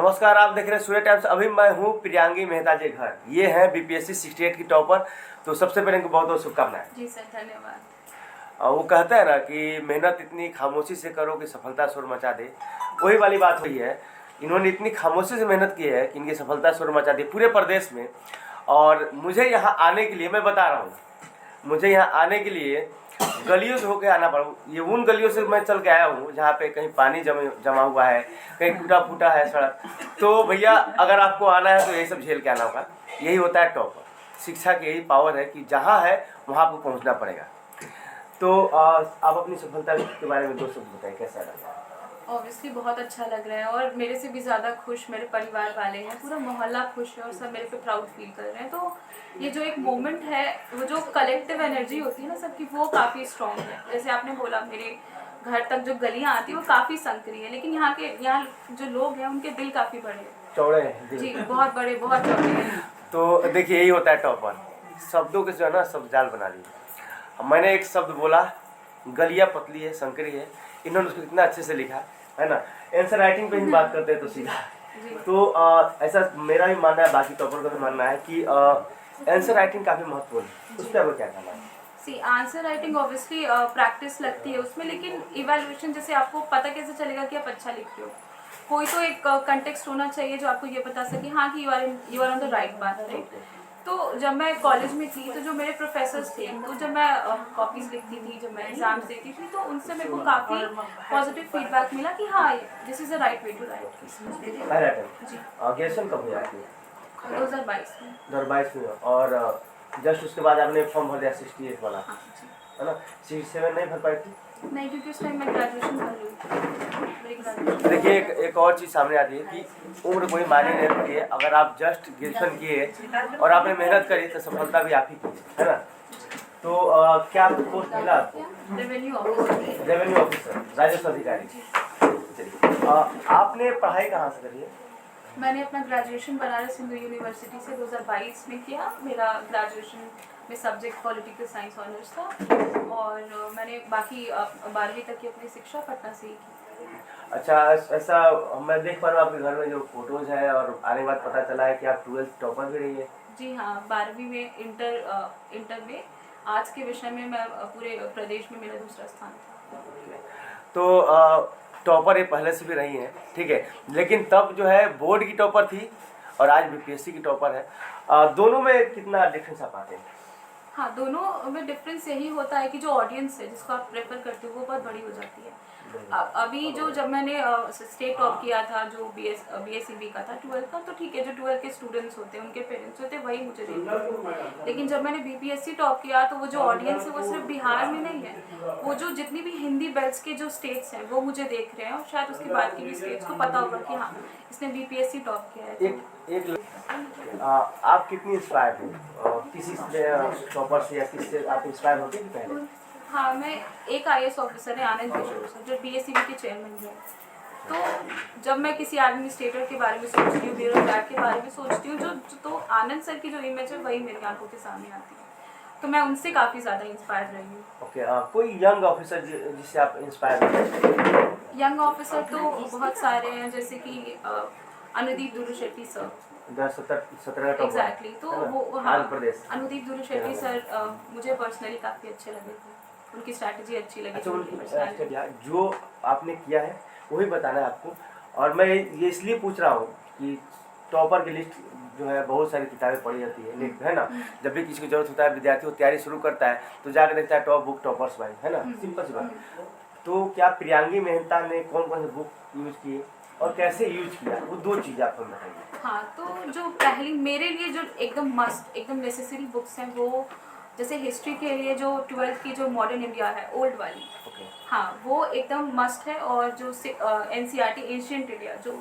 नमस्कार, आप देख रहे हैं सूर्य टाइम्स। अभी मैं हूँ प्रियांगी मेहता जी घर। ये है बीपीएससी 68 की टॉपर। तो सबसे पहले इनको बहुत बहुत शुभकामनाएं। जी सर, धन्यवाद। वो कहते हैं ना कि मेहनत इतनी खामोशी से करो कि सफलता शोर मचा दे। वही वाली बात हुई है। इन्होंने इतनी खामोशी से मेहनत की है कि इनकी सफलता शोर मचा दी पूरे प्रदेश में। और मुझे यहाँ आने के लिए, मैं बता रहा हूँ, मुझे यहाँ आने के लिए गलियों से होकर आना पड़ा। ये उन गलियों से मैं चल के आया हूँ जहाँ पे कहीं पानी जमा हुआ है, कहीं टूटा फूटा है सड़क। तो भैया, अगर आपको आना है तो यही सब झेल के आना होगा। यही होता है टॉपर। शिक्षा की यही पावर है कि जहाँ है वहाँ आपको पहुँचना पड़ेगा। तो आप अपनी सफलता के बारे में 2 शब्द बताएं, कैसा लगा? ऑब्वियसली बहुत अच्छा लग रहा है और मेरे से भी ज़्यादा खुश मेरे परिवार वाले हैं, पूरा मोहल्ला खुश है और सब मेरे पे प्राउड फील कर रहे हैं। तो ये जो एक मोमेंट है, वो जो कलेक्टिव एनर्जी होती है ना सबकी, वो काफ़ी स्ट्रॉन्ग है। जैसे आपने बोला, मेरे घर तक जो गलियाँ आती हैं वो काफ़ी संकरी है, लेकिन यहाँ जो लोग हैं उनके दिल काफ़ी बड़े हैं, चौड़े हैं जी, बहुत बड़े, बहुत चौड़े हैं। तो देखिए, यही होता है टॉपर। शब्दों के जो है ना, सब जाल बना दिए। मैंने एक शब्द बोला, गलियाँ पतली है, संकरी है, इन्होंने उसको कितना अच्छे से लिखा है ना। आंसर राइटिंग पे ही बात करते हैं तो सीधा। तो ऐसा मेरा भी मानना है, बाकी टॉपर का भी मानना है कि आंसर राइटिंग काफ़ी महत्वपूर्ण है। उस पर आपको क्या कहना है? See answer writing obviously practice लगती है उसमें, लेकिन इवैल्यूएशन, जैसे आपको पता कैसे चलेगा कि आप अच्छा लिख रहे हो? कोई तो एक कंटेक्स्ट होना चाहिए जो आपको ये बता सके हाँ कि you are on the right path, right. तो जब मैं कॉलेज में थी तो जो मेरे प्रोफेसर्स थे, तो जब मैं कॉपीज लिखती थी, जब मैं एग्जाम्स देती थी, तो उनसे मेरे को काफ़ी पॉजिटिव फीडबैक मिला कि हाँ, this is the right way to right. जी, ग्रेजुएशन कब हुई आपकी? 2022 में। 2022 में। और जस्ट उसके बाद आपने फॉर्म भर दिया 68 वाला, हाँ जी। है ना। 67 नहीं भर पाई थी? नहीं, क्योंकि उस टाइम मैं ग्रेजुएशन कर रही थी। देखिए, एक और चीज़ सामने आती है कि उम्र कोई मायने नहीं रखती है। अगर आप जस्ट ग्रेजुएशन किए और आपने मेहनत करी तो सफलता भी आप ही की है ना। तो क्या आपको पोस्ट मिला आपको? Revenue officer. रेवेन्यू ऑफिसर, राजस्व अधिकारी। चलिए, आपने पढ़ाई कहाँ से करी है? मैंने अपना ग्रेजुएशन बनारस हिंदू यूनिवर्सिटी से 2022 में किया। मेरा ग्रेजुएशन में सब्जेक्ट पॉलिटिकल साइंस ऑनर्स था और मैंने बाकी 12वीं तक की अपनी शिक्षा पटना से ही की। अच्छा, ऐसा मैं देख पा रहा हूँ आपके घर में जो फोटोज है, और आने के बाद पता चला है कि आप 12th टॉपर भी रही है। जी हाँ, 12वीं में इंटर में आज के विषय में मैं पूरे प्रदेश में मेरा दूसरा स्थान था। तो टॉपर ये पहले से भी रही हैं, ठीक है, लेकिन तब जो है बोर्ड की टॉपर थी और आज बीपीएससी की टॉपर है। दोनों में कितना डिफरेंस आप पाते हैं? हाँ, दोनों में डिफरेंस यही होता है कि जो ऑडियंस है जिसको आप प्रेफर करते हो वो बहुत बड़ी हो जाती है। अभी जब मैंने स्टेट टॉप किया था, जो BSCB का था 12th का, तो ठीक है, जो 12th के स्टूडेंट्स होते हैं, उनके पेरेंट्स होते हैं, वही मुझे देखते हैं। लेकिन जब मैंने BPSC टॉप किया तो वो जो ऑडियंस है वो सिर्फ बिहार में नहीं है, वो जो जितनी भी हिंदी बेल्ट्स के जो स्टेट्स हैं वो मुझे देख रहे हैं, और शायद उसके बाद की भी स्टेट्स को पता होगा कि हाँ, इसने BPSC टॉप किया है। आप कितनी इंस्पायर थे किसी टॉपर से, या किससे आप इंस्पायर होते थे पहले? हाँ, मैं एक IAS ऑफिसर है आनंद किशोर सर, जो BSCB के चेयरमैन हैं। तो जब मैं किसी एडमिनिस्ट्रेटर के बारे में सोचती हूँ, ब्यूरोक्रेट के बारे में सोचती हूँ, तो आनंद सर की जो इमेज है वही मेरी आंखों के सामने आती है। तो मैं उनसे काफ़ी ज़्यादा इंस्पायर रही हूँ। ओके, कोई यंग ऑफिसर जिससे आप इंस्पायर हुए? यंग ऑफिसर तो बहुत सारे हैं, जैसे कि Anudeep Durishetty sir. 17 topper. Exactly, तो वो हाँ, आंध्र प्रदेश। अनुदीप दुलू शेट्टी सर मुझे पर्सनली काफ़ी अच्छे लगे थे, उनकी स्ट्रैटेजी अच्छी लगी। अच्छा, उनकी जो आपने किया है वही बताना है आपको। और मैं ये इसलिए पूछ रहा हूँ कि टॉपर की लिस्ट जो है, बहुत सारी किताबें पढ़ी जाती है ना। जब भी किसी को जरूरत होता है, विद्यार्थी वो तैयारी शुरू करता है तो जाकर देखता है टॉप बुक टॉपर्स भाई, है ना, सिंपल सी बात। तो क्या प्रियांगी मेहता ने कौन कौन से बुक यूज किए और कैसे यूज किया, वो 2 चीज़ आप हमें बताइए। हाँ, तो जो पहली मेरे लिए जो एकदम मस्ट, एकदम नेसेसरी बुक्स हैं, वो जैसे हिस्ट्री के लिए जो 12th की जो मॉडर्न इंडिया है, ओल्ड वाली, हाँ, वो एकदम मस्ट है। और जो NCERT एंशिएंट इंडिया, जो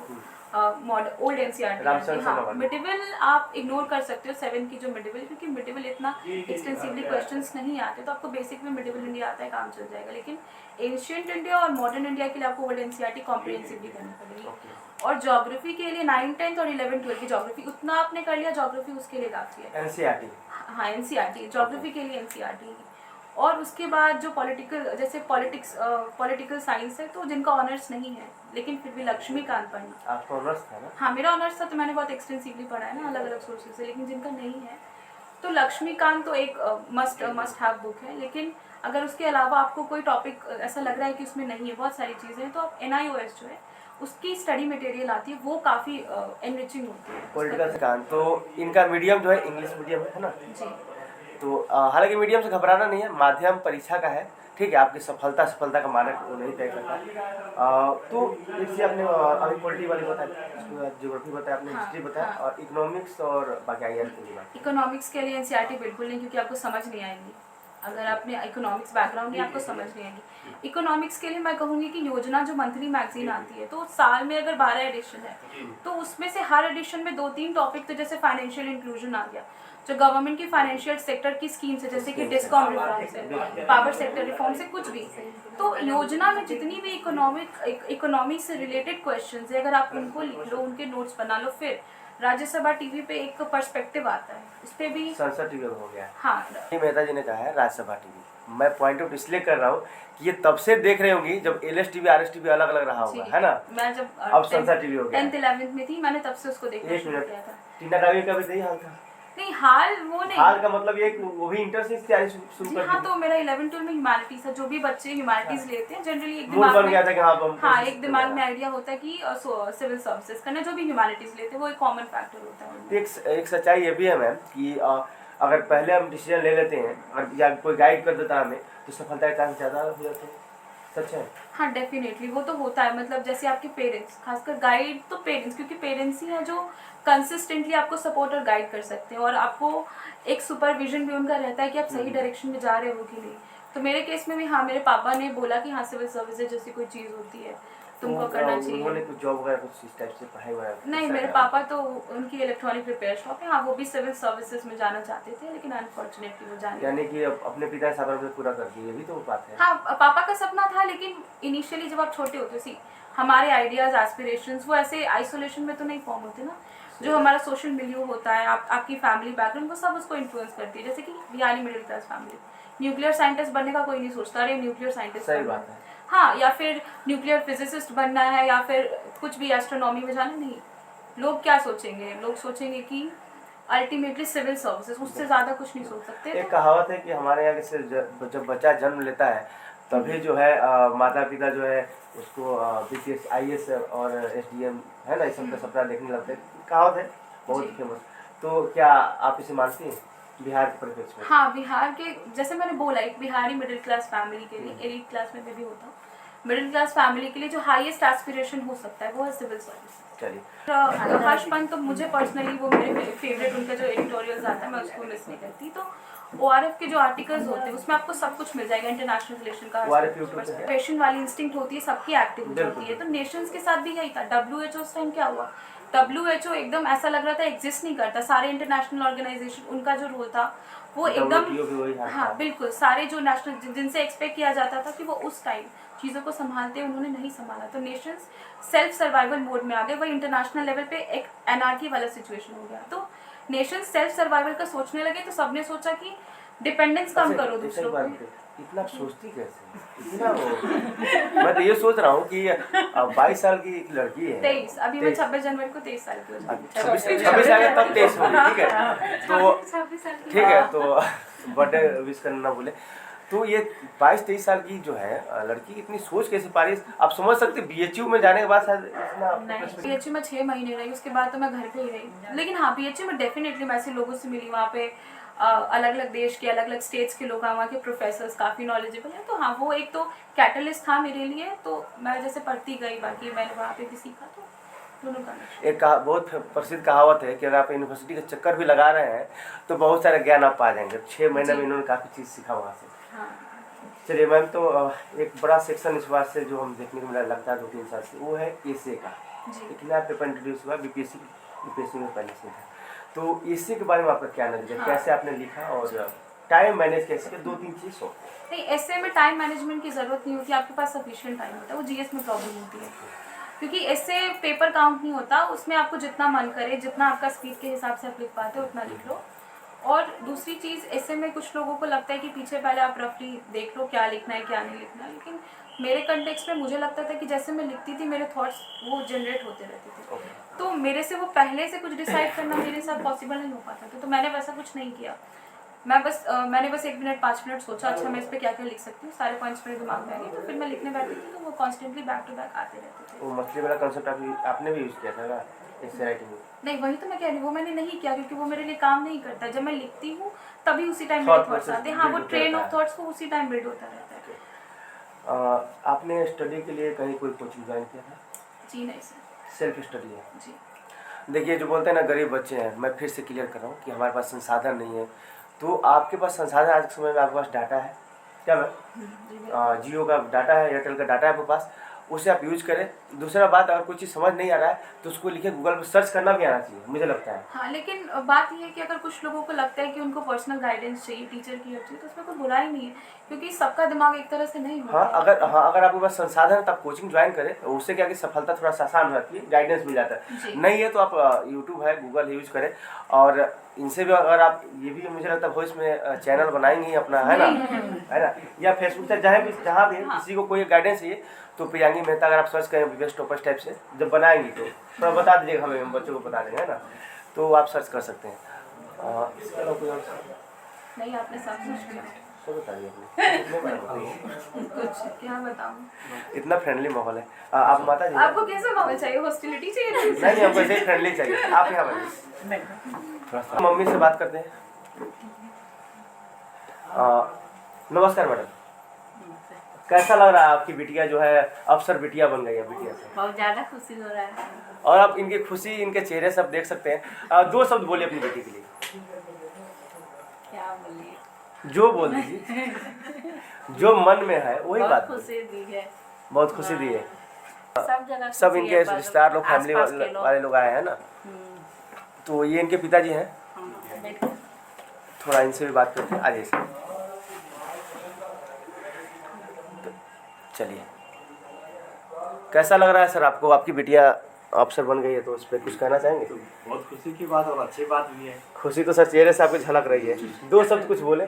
ओल्ड NCERT, हाँ, मिडिवल आप इग्नोर कर सकते हो, 7 की जो मिडिवल, क्योंकि मिडिवल इतना एक्सटेंसिवली क्वेश्चंस नहीं आते, तो आपको बेसिक में मिडिवल इंडिया आता है, काम चल जाएगा। लेकिन एंशिएंट इंडिया और मॉडर्न इंडिया के लिए आपको ओल्ड NCERT कॉम्प्रिहेंसिवली करनी पड़ेगी। और ज्योग्राफी के लिए 9th 10th और 11th 12th की ज्योग्राफी, उतना आपने कर लिया ज्योग्राफी, उसके लिए काफ़ी है। NCERT, हाँ, NCERT ज्योग्राफी के लिए NCERT। और उसके बाद जो पॉलिटिकल, जैसे पॉलिटिकल साइंस है, तो जिनका ऑनर्स नहीं है लेकिन फिर भी लक्ष्मीकांत पढ़ना। आपका ऑनर्स था ना? हाँ, मेरा ऑनर्स था, तो मैंने बहुत एक्सटेंसिवली पढ़ा है ना अलग अलग सोर्सेज से। लेकिन जिनका नहीं है तो लक्ष्मीकांत तो एक मस्ट हैव बुक है। लेकिन अगर उसके अलावा आपको कोई टॉपिक ऐसा लग रहा है कि उसमें नहीं है, बहुत सारी चीज़ें हैं, तो आप NIOS जो है उसकी स्टडी मटेरियल आती है, वो काफ़ी एनरिचिंग होती है। पॉलिटिकल साइंस, तो इनका मीडियम जो है इंग्लिश मीडियम है ना? जी। तो हालांकि मीडियम से घबराना नहीं है, माध्यम परीक्षा का है, ठीक है। आपकी सफलता का मानक वो नहीं तय करता। तो इससे आपने अभी पॉलिटी वाली बताया, ज्योग्राफी बताया, आपने हाँ, हिस्ट्री बताया, हाँ। और इकोनॉमिक्स और बाकी IR के लिए बात। इकोनॉमिक्स के लिए NCERT बिल्कुल नहीं, क्योंकि आपको समझ नहीं आएगी। अगर आपने इकोनॉमिक्स बैकग्राउंड नहीं, आपको समझ नहीं आएगी। इकोनॉमिक्स के लिए मैं कहूँगी कि योजना जो मंथली मैगजीन आती है, तो साल में अगर 12 एडिशन है, तो उसमें से हर एडिशन में 2-3 टॉपिक, तो जैसे फाइनेंशियल इंक्लूजन आ गया, जो गवर्नमेंट की फाइनेंशियल सेक्टर की स्कीम्स है, जैसे कि डिस्कॉम रिफॉर्म्स है, पावर सेक्टर रिफॉर्म्स है, कुछ भी। तो योजना में जितनी भी इकोनॉमी से रिलेटेड क्वेश्चन है, अगर आप उनको लिख लो, उनके नोट्स बना लो, फिर राज्यसभा टीवी पे एक पर्सपेक्टिव आता है, इस पे भी। संसद टीवी हो गया। हाँ, मेहता जी ने कहा है राज्यसभा टीवी। मैं पॉइंट आउट इसलिए कर रहा हूँ कि ये तब से देख रही होंगी जब LS टीवी RS टीवी अलग अलग रहा होगा, है ना? मैं जब अब संसद टीवी हो गया। 10th 11th में थी, मैंने तब से उसको देखना एक शुरू मिनट, किया था। टीना डावी का भी सही हाल था? नहीं, हाल वो नहीं। हाल का मतलब ये वो भी इंटर से तैयारी शुरू जी कर हाँ, दी? तो मेरा 11th 12 में ह्यूमैनिटीज था। जो भी बच्चे ह्यूमैनिटीज लेते हैं, जनरली एक मूड दिमाग बन गया था कि हाँ, हम हाँ, एक दिमाग में आइडिया होता है कि सिविल सर्विसेज करना। जो भी ह्यूमैनिटीज लेते हैं, वो एक कॉमन फैक्टर होता है। एक सच्चाई ये भी है मैम कि अगर पहले हम डिसीजन ले लेते हैं और या कोई गाइड कर देता है हमें, तो सफलता के चांस ज़्यादा हो जाते हैं। सच है? हाँ, डेफिनेटली वो तो होता है। मतलब जैसे आपके पेरेंट्स, खासकर गाइड तो पेरेंट्स, क्योंकि पेरेंट्स ही हैं जो कंसिस्टेंटली आपको सपोर्ट और गाइड कर सकते हैं, और आपको एक सुपरविजन भी उनका रहता है कि आप सही डायरेक्शन में जा रहे हो कि नहीं। तो मेरे केस में भी हाँ, मेरे पापा ने बोला कि हाँ, सिविल सर्विसेज जैसी कोई चीज़ होती है, तुमको करना चाहिए। उन्होंने कुछ जॉब वगैरह कुछ इस टाइप से पढ़ाई वगैरह? नहीं, मेरे पापा तो, उनकी इलेक्ट्रॉनिक रिपेयर शॉप है। हाँ, वो भी सिविल सर्विसेज में जाना चाहते थे, लेकिन अनफॉर्चुनेटली वो जाने। यानी कि अपने पिता के सपना पूरा कर दिए, ये भी तो बात है। हाँ, पापा का सपना था, लेकिन इनिशियली जब आप छोटे होते सी, हमारे आइडियाज एस्पिरेशंस वो ऐसे आइसोलेशन में तो नहीं फॉर्म होते ना। जो हमारा सोशल मिलियो होता है, आपकी फैमिली बैकग्राउंड, वो सब उसको इन्फ्लुएंस करती है। जैसे कि Bihari middle class family, nuclear scientist बनने का कोई नहीं सोचता, अरे न्यूक्लियर साइंटिस्ट सही बनना बात है। हाँ, या फिर न्यूक्लियर फिजिसिस्ट बनना है, या फिर कुछ भी एस्ट्रोनॉमी में जाना। नहीं, लोग क्या सोचेंगे? लोग सोचेंगे कि अल्टीमेटली सिविल सर्विसेज, उससे ज़्यादा कुछ नहीं सोच सकते। एक कहावत है कि हमारे यहाँ से जब बच्चा जन्म लेता है, तभी जो है माता पिता जो है उसको BPS IAS और SDM है ना, इस सब का सपना देखने लगते हैं। कहावत है बहुत फेमस। तो क्या आप इसे मानती हैं बिहार के परिप्रेक्ष्य में? हाँ, बिहार के, जैसे मैंने बोला, एक बिहारी मिडिल क्लास फैमिली के लिए, एलीट क्लास में भी होता हूँ, मिडिल क्लास फैमिली के लिए जो हाईएस्ट एस्पिरेशन हो सकता है वो है सिविल सर्विस। चलिए, प्रकाश पंत तो मुझे पर्सनली वो मेरे फेवरेट, उनका जो एडिटोरियल्स आता है मैं उसको मिस नहीं करती। तो ORF के जो आर्टिकल्स होते हैं उसमें आपको सब कुछ मिल जाएगा, इंटरनेशनल रिलेशन का, पैशन वाली इंस्टिंक्ट होती है, सबकी एक्टिव हो जाती है। तो नेशंस के साथ भी यही था। WHO उस टाइम क्या हुआ, WHO एकदम ऐसा लग रहा था एग्जिस्ट नहीं करता। सारे इंटरनेशनल ऑर्गेनाइजेशन, उनका जो रोल था वो एकदम, हाँ बिल्कुल, सारे जो नेशनल जिनसे एक्सपेक्ट किया जाता था कि वो उस टाइम चीज़ों को संभालते, उन्होंने नहीं संभाला। तो नेशंस सेल्फ सर्वाइवल मोड में आ गए। वही इंटरनेशनल लेवल पे एक एनार्की वाला सिचुएशन हो गया। तो नेशन सेल्फ सर्वाइवल का सोचने लगे, तो सबने सोचा कि डिपेंडेंस कम करो दूसरों पे। इतना सोचती कैसे? इतना वो मैं तो ये सोच रहा हूँ कि 22 साल की एक लड़की है, 23, अभी मैं 26 जनवरी को 23 साल की हो जाऊंगी। 26 साल है तब 23 होगी, ठीक है? तो 26 साल की, ठीक है, तो बर्थडे विश करना भूले। तो ये 22-23 साल की जो है लड़की इतनी सोच कैसे पा रही है? आप समझ सकते BHU में जाने के बाद शायद इतना। BHU में 6 महीने रही, उसके बाद तो मैं घर पे ही रही। लेकिन हाँ, BHU में डेफिनेटली मैं ऐसे लोगों से मिली, वहाँ पे अलग अलग देश के, अलग अलग स्टेट्स के लोग, वहाँ के प्रोफेसर्स काफ़ी नॉलेजेबल हैं। तो हाँ, वो एक तो कैटलिस्ट था मेरे लिए। तो मैं जैसे पढ़ती गई, बाकी मैंने वहाँ पे भी सीखा। तो दोनों का एक बहुत प्रसिद्ध कहावत है कि अगर आप यूनिवर्सिटी का चक्कर भी लगा रहे हैं तो बहुत सारा ज्ञान आप पा जाएंगे। 6 महीने में इन्होंने काफ़ी चीज़ सीखा वहाँ से। हाँ। चलिए मैम, तो एक बड़ा सेक्शन इस बार से जो हम देखने को मिला लगता है 2-3 साल से, वो है एसे का। एक नया पेपर इंट्रोड्यूस हुआ, BPSC में पहले से था। तो एसे के बारे में आपका क्या नजरिया, कैसे आपने लिखा और टाइम मैनेज कैसे? 2-3 चीज़ हो। नहीं, ऐसे में टाइम मैनेजमेंट की ज़रूरत नहीं होती, आपके पास सफिशिएंट टाइम होता है। वो GS में प्रॉब्लम होती है, क्योंकि ऐसे पेपर काउंट नहीं होता, उसमें आपको जितना मन करे, जितना आपका स्पीड के हिसाब से आप लिख पाते हो उतना लिख लो। और दूसरी चीज़, ऐसे में कुछ लोगों को लगता है कि पीछे पहले आप रफली देख लो क्या लिखना है क्या नहीं लिखना है, लेकिन मेरे कंटेक्स्ट में मुझे लगता था कि जैसे मैं लिखती थी मेरे थॉट्स वो जनरेट होते रहते थे, तो मेरे से वो पहले से कुछ डिसाइड करना मेरे साथ पॉसिबल नहीं हो पाता था। तो मैंने वैसा कुछ नहीं किया। मैंने बस 1 मिनट 5 मिनट सोचा, अच्छा मैं इस पर क्या क्या लिख सकती हूँ, सारे पॉइंट्स मेरे दिमाग में आ गए, तो फिर मैं लिखने बैठती थी, तो वो कॉन्स्टेंटली बैक टू बैक आते रहते थे। वो मछली वाला कंसेप्ट आपने भी यूज़ किया था ना इस राइटिंग में? नहीं, वही तो मैं कह रही हूँ, वो मैंने नहीं किया क्योंकि वो मेरे लिए काम नहीं करता है। जब मैं लिखती हूँ तभी उसी टाइम मेरे Thought थॉट्स process आते हैं। हाँ, वो build होता ट्रेन रहता ऑफ है। थॉट्स वो उसी टाइम बिल्ड होता रहता है। आपने स्टडी के लिए कहीं कोई कोचिंग ज्वाइन किया था? जी नहीं सर। सेल्फ स्टडी है? जी। देखिए, जो बोलते हैं ना गरीब बच्चे हैं, मैं फिर से क्लियर कर रहा हूँ कि हमारे पास संसाधन नहीं है। तो आपके पास संसाधन आज के समय में आपके पास डाटा है क्या मैम? जियो का डाटा है, एयरटेल का डाटा है आपके पास, उसे आप यूज करें। दूसरा बात, अगर कोई चीज़ समझ नहीं आ रहा है तो उसको लिखे, गूगल पर सर्च करना भी आना चाहिए, मुझे लगता है। हाँ, लेकिन बात यह है कि अगर कुछ लोगों को लगता है कि उनको पर्सनल गाइडेंस चाहिए, टीचर की हेल्प चाहिए, तो उसमें कोई बुराई नहीं है, क्योंकि सबका दिमाग एक तरह से नहीं होता है। अगर आपके पास संसाधन है तो आप कोचिंग ज्वाइन करें, उससे क्या कि सफलता थोड़ा सा आसान हो जाती है, गाइडेंस मिल जाता है। नहीं है तो आप यूट्यूब है, गूगल यूज करें। और इनसे भी अगर आप, ये भी मुझे लगता है वॉइस में चैनल बनाएंगे अपना, है ना, या फेसबुक से जहाँ भी किसी को कोई गाइडेंस चाहिए तो प्रियांगी मेहता अगर आप सर्च करें बेस्ट टॉपर्स टाइप से, जब बनाएंगी तो थोड़ा बता दीजिएगा हमें, हम बच्चों को बता देंगे, है ना, तो आप सर्च कर सकते हैं। इसके अलावा कोई और नहीं, आपने सब कुछ किया। सब बताइए अपने। कुछ क्या बताऊँ? इतना फ्रेंडली माहौल है। आप माता जी? आपको कैसा माहौल चाहिए? हॉस्टिलिटी चाहिए? नहीं, हमको ऐसे ही फ्रेंडली चाहिए। आप यहाँ बैठिए, थोड़ा सा मम्मी से बात करते हैं। नमस्कार मैडम, कैसा लग रहा है आपकी बिटिया जो है अफसर बिटिया बन गई है? बिटिया से बहुत ज़्यादा खुशी हो रहा है। और आप इनकी खुशी, इनके चेहरे सब देख सकते हैं। 2 शब्द बोलिए अपनी बेटी के लिए। क्या बोलिए, जो बोल दीजिए, जो मन में है वही बहुत बात। खुशी दी है, बहुत खुशी दी है। सब जगह सब खुशी इनके है, रिश्तेदार लोग, फैमिली आसपास के लोग। वाले लोग आए हैं ना, तो ये इनके पिताजी हैं। हाँ, बैठो। थोड़ा इनसे भी बात करते हैं, आ जाइए। तो चलिए, कैसा लग रहा है सर आपको? आपकी बिटिया अफसर बन गई है, तो उस पर कुछ कहना चाहेंगे? तो बहुत खुशी की बात और अच्छी बात भी है। खुशी तो सर चेहरे से आपकी झलक रही है। 2 शब्द कुछ बोले।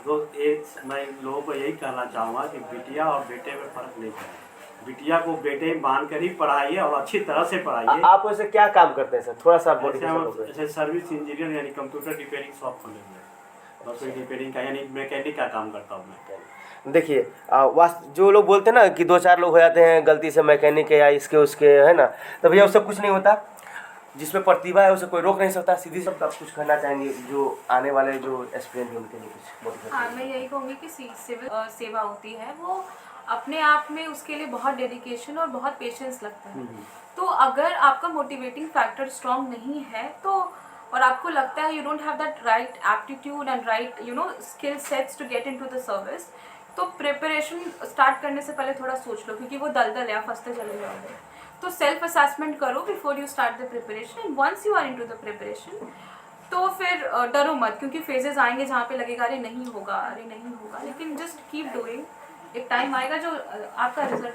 तो एक मैं लोगों को यही कहना चाहूँगा कि बिटिया और बेटे में फ़र्क नहीं करें। बिटिया को बेटे मान कर ही पढ़ाइए और अच्छी तरह से पढ़ाइए। आप वैसे क्या काम करते हैं सर? थोड़ा सा ऐसे सर्विस इंजीनियर यानी कंप्यूटर रिपेयरिंग शॉप खोले हुए हैं, बस रिपेयरिंग का यानी मैकेनिक का काम करता हूँ मैं। देखिए, जो लोग बोलते हैं ना कि 2-4 लोग हो जाते हैं गलती से मैकेनिक है या इसके उसके, है ना, तो भैया उससे कुछ नहीं होता। जिसमें प्रतिभा है उसे कोई रोक नहीं सकता। सीधी शब्द आप कुछ कहना चाहेंगे जो आने वाले जो एस्पिरेंट हैं उनके लिए कुछ मोटिवेट? हाँ, मैं यही कहूँगी कि सिविल सेवा होती है वो अपने आप में, उसके लिए बहुत डेडिकेशन और बहुत पेशेंस लगता है। तो अगर आपका मोटिवेटिंग फैक्टर स्ट्रॉन्ग नहीं है तो, और आपको लगता है you don't have that right aptitude and right skill sets to get into the service, तो प्रिपरेशन स्टार्ट करने से पहले थोड़ा सोच लो, क्योंकि वो दलदल है, आप फंसते चले जाओगे। तो सेल्फ असेसमेंट करो before you start the preparation, and once you are into the preparation तो फिर डरो मत, क्योंकि फेजेस आएंगे जहाँ पे लगेगा अरे नहीं होगा, लेकिन जस्ट कीप डूइंग। एक टाइम आएगा जो आपका रिजल्ट